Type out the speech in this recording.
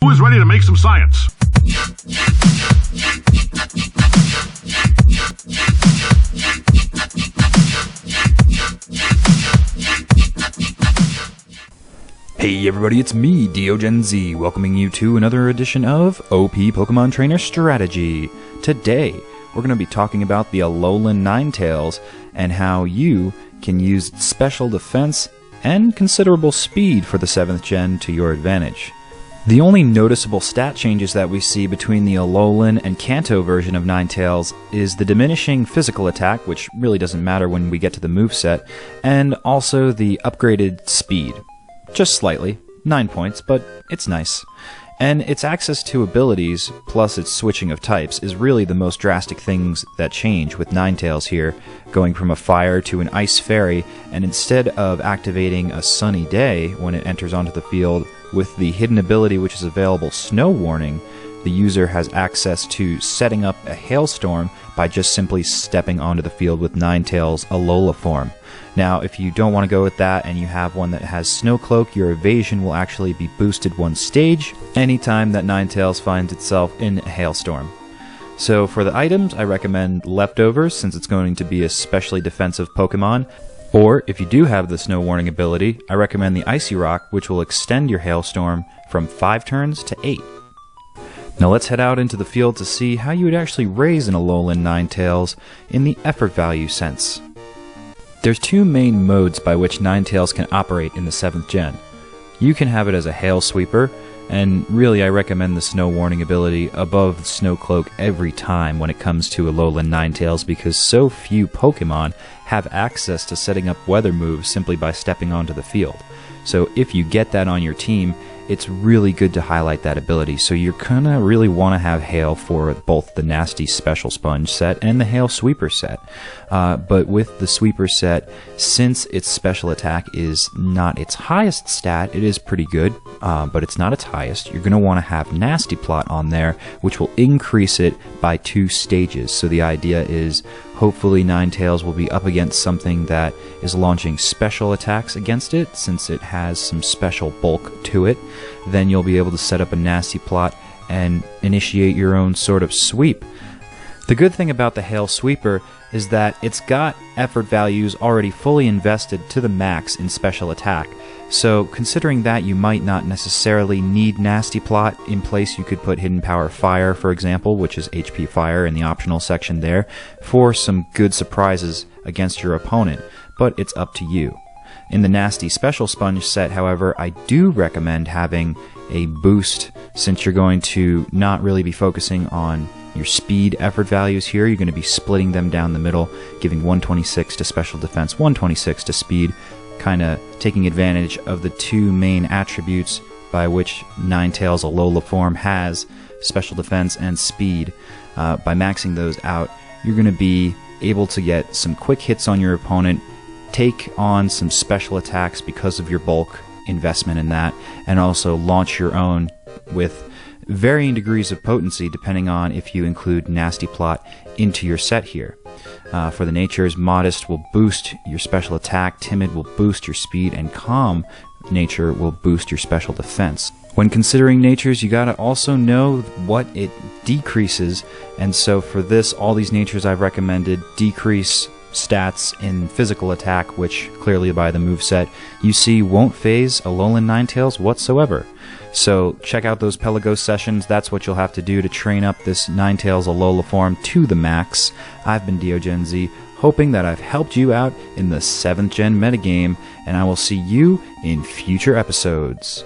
Who is ready to make some science? Hey everybody, it's me, DeoGenZ, welcoming you to another edition of OP Pokemon Trainer Strategy. Today, we're going to be talking about the Alola Ninetales and how you can use special defense and considerable speed for the 7th gen to your advantage. The only noticeable stat changes that we see between the Alolan and Kanto version of Ninetales is the diminishing physical attack, which really doesn't matter when we get to the moveset, and also the upgraded speed. Just slightly, 9 points, but it's nice. And its access to abilities, plus its switching of types, is really the most drastic things that change with Ninetales here, going from a fire to an ice fairy, and instead of activating a sunny day when it enters onto the field, with the hidden ability which is available, Snow Warning, the user has access to setting up a hailstorm by just simply stepping onto the field with Ninetales' Alola form. Now, if you don't want to go with that and you have one that has Snow Cloak, your evasion will actually be boosted one stage anytime that Ninetales finds itself in a hailstorm. So for the items, I recommend Leftovers, since it's going to be a specially defensive Pokemon. Or, if you do have the Snow Warning ability, I recommend the Icy Rock, which will extend your hailstorm from 5 turns to 8. Now let's head out into the field to see how you would actually raise an Alolan Ninetales in the effort value sense. There's two main modes by which Ninetales can operate in the 7th gen. You can have it as a Hail Sweeper, and really I recommend the Snow Warning ability above the Snow Cloak every time when it comes to Alolan Ninetales, because so few Pokemon have access to setting up weather moves simply by stepping onto the field. So if you get that on your team, it's really good to highlight that ability. So you're gonna really want to have Hail for both the Nasty Special Sponge set and the Hail Sweeper set. But with the Sweeper set, since its special attack is not its highest stat, it is pretty good, but it's not its highest. You're gonna want to have Nasty Plot on there, which will increase it by 2 stages. So the idea is, hopefully Ninetales will be up against something that is launching special attacks against it, since it has some special bulk to it. Then you'll be able to set up a Nasty Plot and initiate your own sort of sweep. The good thing about the Hail Sweeper is that it's got effort values already fully invested to the max in special attack. So considering that you might not necessarily need Nasty Plot in place, you could put Hidden Power Fire, for example, which is HP Fire in the optional section there, for some good surprises against your opponent, but it's up to you. In the Nasty Special Sponge set, however, I do recommend having a boost, since you're going to not really be focusing on your speed effort values here. You're going to be splitting them down the middle, giving 126 to special defense, 126 to speed, kind of taking advantage of the 2 main attributes by which Ninetales' Alola form has, special defense and speed. By maxing those out, you're going to be able to get some quick hits on your opponent, take on some special attacks because of your bulk investment in that, and also launch your own with varying degrees of potency depending on if you include Nasty Plot into your set here. For the natures, Modest will boost your special attack, Timid will boost your speed, and Calm nature will boost your special defense. When considering natures, you gotta also know what it decreases, and so for this, all these natures I've recommended decrease stats in physical attack, which clearly by the moveset you see won't phase Alolan Ninetales whatsoever. So check out those Pelagos sessions. That's what you'll have to do to train up this Ninetales Alola form to the max. I've been DeoGenZ, hoping that I've helped you out in the 7th gen metagame, and I will see you in future episodes.